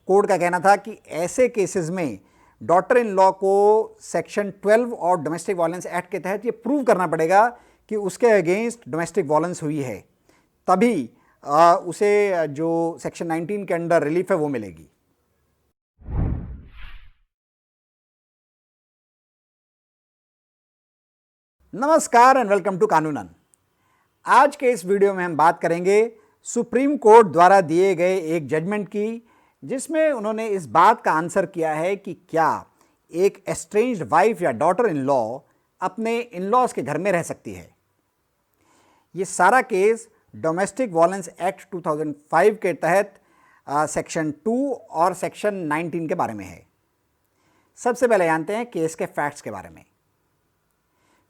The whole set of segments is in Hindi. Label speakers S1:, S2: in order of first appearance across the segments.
S1: कोर्ट का कहना था कि ऐसे केसेस में डॉटर इन लॉ को सेक्शन 12 और डोमेस्टिक वायलेंस एक्ट के तहत ये प्रूव करना पड़ेगा कि उसके अगेंस्ट डोमेस्टिक वायलेंस हुई है, तभी उसे जो सेक्शन 19 के अंडर रिलीफ है वो मिलेगी। नमस्कार एंड वेलकम टू कानूनन। आज के इस वीडियो में हम बात करेंगे सुप्रीम कोर्ट द्वारा दिए गए एक जजमेंट की, जिसमें उन्होंने इस बात का आंसर किया है कि क्या एक एस्ट्रेंज्ड वाइफ या डॉटर इन लॉ अपने इन लॉज के घर में रह सकती है। ये सारा केस डोमेस्टिक वायलेंस एक्ट 2005 के तहत सेक्शन 2 और सेक्शन 19 के बारे में है। सबसे पहले जानते हैं केस के फैक्ट्स के बारे में।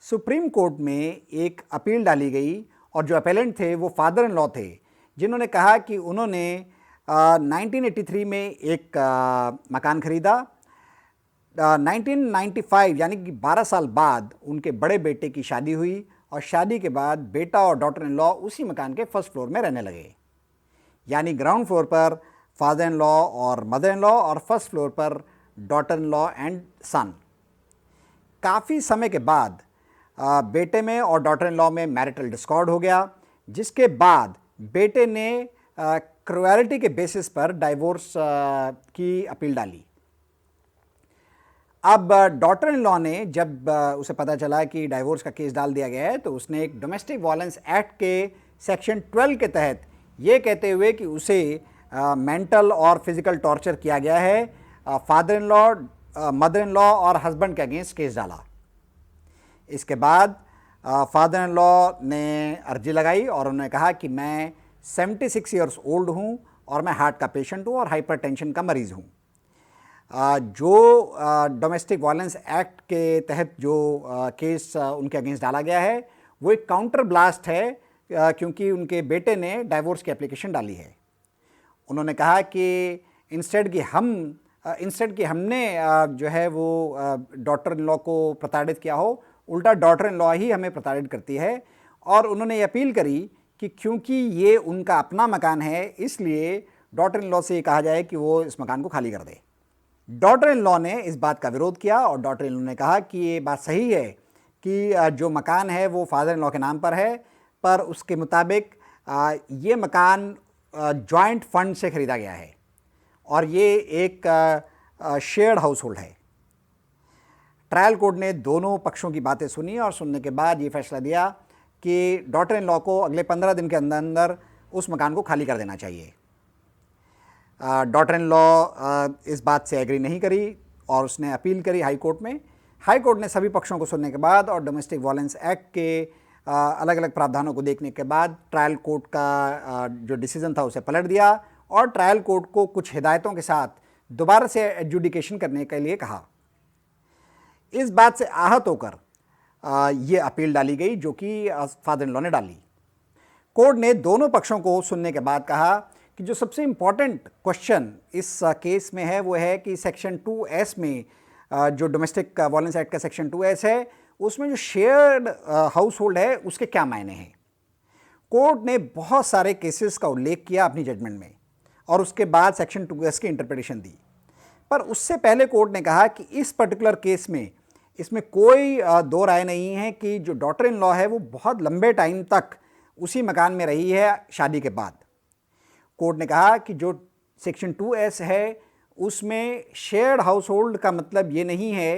S1: सुप्रीम कोर्ट में एक अपील डाली गई और जो अपेलेंट थे वो फादर इन लॉ थे, जिन्होंने कहा कि उन्होंने 1983 में एक मकान खरीदा। 1995 यानी कि 12 साल बाद उनके बड़े बेटे की शादी हुई और शादी के बाद बेटा और डॉटर इन लॉ उसी मकान के फर्स्ट फ्लोर में रहने लगे, यानी ग्राउंड फ्लोर पर फादर इन लॉ और मदर इन लॉ और फर्स्ट फ्लोर पर डॉटर इन लॉ एंड सन। काफ़ी समय के बाद बेटे में और डॉटर इन लॉ में मैरिटल डिस्कॉर्ड हो गया, जिसके बाद बेटे ने क्रुएलिटी के बेसिस पर डाइवोर्स की अपील डाली। अब डॉटर इन लॉ ने जब उसे पता चला कि डाइवोर्स का केस डाल दिया गया है, तो उसने एक डोमेस्टिक वायलेंस एक्ट के सेक्शन 12 के तहत ये कहते हुए कि उसे मेंटल और फिजिकल टॉर्चर किया गया है, father in law, mother in law और हस्बैंड के अगेंस्ट केस डाला। इसके बाद फादर इन लॉ ने अर्जी लगाई और उन्होंने कहा कि मैं 76 ईयर्स ओल्ड हूँ और मैं हार्ट का पेशेंट हूँ और हाइपरटेंशन का मरीज़ हूँ। जो डोमेस्टिक वायलेंस एक्ट के तहत जो केस उनके अगेंस्ट डाला गया है वो एक काउंटर ब्लास्ट है, क्योंकि उनके बेटे ने डाइवोर्स की एप्लीकेशन डाली है। उन्होंने कहा कि इंस्टेड कि हमने जो है वो डॉटर इन लॉ को प्रताड़ित किया हो, उल्टा डॉटर इन लॉ ही हमें प्रताड़ित करती है। और उन्होंने ये अपील करी कि क्योंकि ये उनका अपना मकान है, इसलिए डॉटर इन लॉ से ये कहा जाए कि वो इस मकान को खाली कर दे। डॉटर इन लॉ ने इस बात का विरोध किया और डॉटर इन लॉ ने कहा कि ये बात सही है कि जो मकान है वो फादर इन लॉ के नाम पर है, पर उसके मुताबिक ये मकान जॉइंट फंड से ख़रीदा गया है और ये एक शेयर्ड हाउस होल्ड है। ट्रायल कोर्ट ने दोनों पक्षों की बातें सुनी और सुनने के बाद ये फैसला दिया कि डॉटर इन लॉ को अगले 15 दिन के अंदर अंदर उस मकान को खाली कर देना चाहिए। डॉटर इन लॉ इस बात से एग्री नहीं करी और उसने अपील करी हाई कोर्ट में। हाई कोर्ट ने सभी पक्षों को सुनने के बाद और डोमेस्टिक वायलेंस एक्ट के अलग अलग प्रावधानों को देखने के बाद ट्रायल कोर्ट का जो डिसीजन था उसे पलट दिया और ट्रायल कोर्ट को कुछ हिदायतों के साथ दोबारा से एडजुडिकेशन करने के लिए कहा। इस बात से आहत होकर ये अपील डाली गई जो कि फादर इन लॉ ने डाली। कोर्ट ने दोनों पक्षों को सुनने के बाद कहा कि जो सबसे इम्पॉर्टेंट क्वेश्चन इस केस में है वो है कि सेक्शन 2S में जो डोमेस्टिक वायलेंस एक्ट का सेक्शन 2S है, उसमें जो शेयर्ड हाउस होल्ड है उसके क्या मायने हैं। कोर्ट ने बहुत सारे केसेस का उल्लेख किया अपनी जजमेंट में और उसके बाद सेक्शन 2S की इंटरप्रिटेशन दी, पर उससे पहले कोर्ट ने कहा कि इस पर्टिकुलर केस में इसमें कोई दो राय नहीं है कि जो डॉटर इन लॉ है वो बहुत लंबे टाइम तक उसी मकान में रही है शादी के बाद। कोर्ट ने कहा कि जो सेक्शन 2S है उसमें शेयर्ड हाउस होल्ड का मतलब ये नहीं है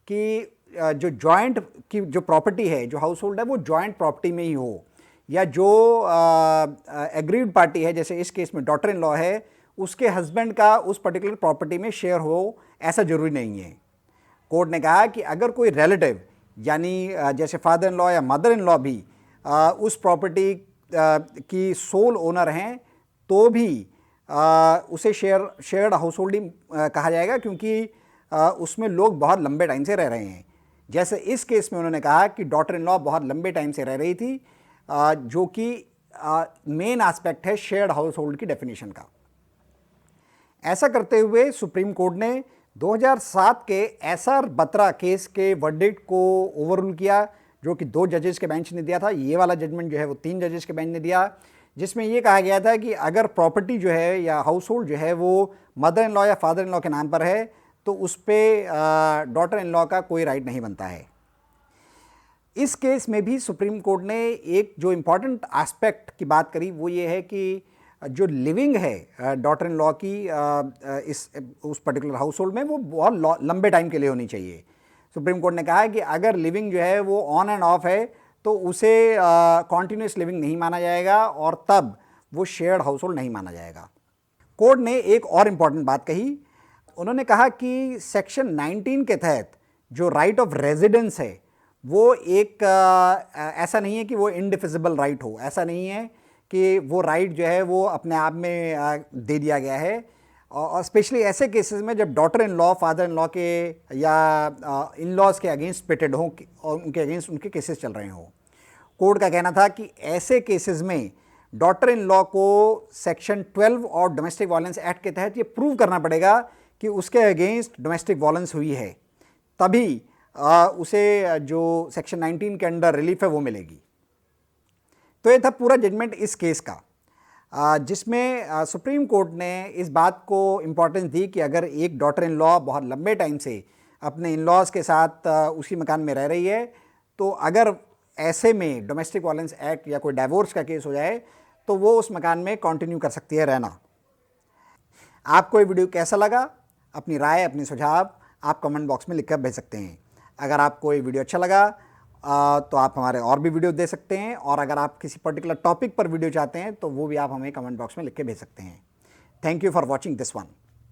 S1: कि जो जॉइंट की जो प्रॉपर्टी है, जो हाउस होल्ड है वो जॉइंट प्रॉपर्टी में ही हो, या जो एग्रीड पार्टी है जैसे इस केस में डॉटर इन लॉ है उसके हस्बैंड का उस पर्टिकुलर प्रॉपर्टी में शेयर हो, ऐसा ज़रूरी नहीं है। कोर्ट ने कहा कि अगर कोई रिलेटिव यानी जैसे फादर इन लॉ या मदर इन लॉ भी उस प्रॉपर्टी की सोल ओनर हैं तो भी उसे शेयर्ड हाउस होल्डिंग कहा जाएगा, क्योंकि उसमें लोग बहुत लंबे टाइम से रह रहे हैं। जैसे इस केस में उन्होंने कहा कि डॉटर इन लॉ बहुत लंबे टाइम से रह रही थी, जो कि मेन एस्पेक्ट है शेयर्ड हाउस होल्ड की डेफिनेशन का। ऐसा करते हुए सुप्रीम कोर्ट ने 2007 के एसआर बत्रा केस के वर्डिक्ट को ओवररूल किया, जो कि 2 जजेस के बेंच ने दिया था। ये वाला जजमेंट जो है वो 3 जजेस के बेंच ने दिया, जिसमें ये कहा गया था कि अगर प्रॉपर्टी जो है या हाउस होल्ड जो है वो मदर इन लॉ या फादर इन लॉ के नाम पर है तो उस पर डॉटर इन लॉ का कोई राइट नहीं बनता है। इस केस में भी सुप्रीम कोर्ट ने एक जो इम्पॉर्टेंट एस्पेक्ट की बात करी वो ये है कि जो लिविंग है डॉटर इन लॉ की इस उस पर्टिकुलर हाउस होल्ड में वो बहुत लंबे टाइम के लिए होनी चाहिए। सुप्रीम कोर्ट ने कहा है कि अगर लिविंग जो है वो ऑन एंड ऑफ है तो उसे कॉन्टिन्यूस लिविंग नहीं माना जाएगा और तब वो शेयर्ड हाउस होल्ड नहीं माना जाएगा। कोर्ट ने एक और इम्पॉर्टेंट बात कही, उन्होंने कहा कि सेक्शन 19 के तहत जो राइट ऑफ रेजिडेंस है वो एक ऐसा नहीं है कि वो इनडिफिजिबल राइट हो, ऐसा नहीं है कि वो राइट जो है वो अपने आप में दे दिया गया है। और स्पेशली ऐसे केसेस में जब daughter in law father in law के या इन लॉज के अगेंस्ट पिटेड हों और उनके अगेंस्ट उनके केसेस चल रहे हों, कोर्ट का कहना था कि ऐसे केसेस में डॉटर इन लॉ को सेक्शन 12 और डोमेस्टिक वायलेंस एक्ट के तहत ये प्रूव करना पड़ेगा कि उसके अगेंस्ट डोमेस्टिक वायलेंस हुई है, तभी उसे जो सेक्शन 19 के अंडर रिलीफ है वो मिलेगी। तो ये था पूरा जजमेंट इस केस का, जिसमें सुप्रीम कोर्ट ने इस बात को इम्पोर्टेंस दी कि अगर एक डॉटर इन लॉ बहुत लंबे टाइम से अपने इन लॉज के साथ उसी मकान में रह रही है तो अगर ऐसे में डोमेस्टिक वायलेंस एक्ट या कोई डाइवोर्स का केस हो जाए तो वो उस मकान में कंटिन्यू कर सकती है रहना। आपको ये वीडियो कैसा लगा, अपनी राय अपनी सुझाव आप कमेंट बॉक्स में लिखकर भेज सकते हैं। अगर आपको ये वीडियो अच्छा लगा तो आप हमारे और भी वीडियो दे सकते हैं, और अगर आप किसी पर्टिकुलर टॉपिक पर वीडियो चाहते हैं तो वो भी आप हमें कमेंट बॉक्स में लिख के भेज सकते हैं। Thank you for watching this one.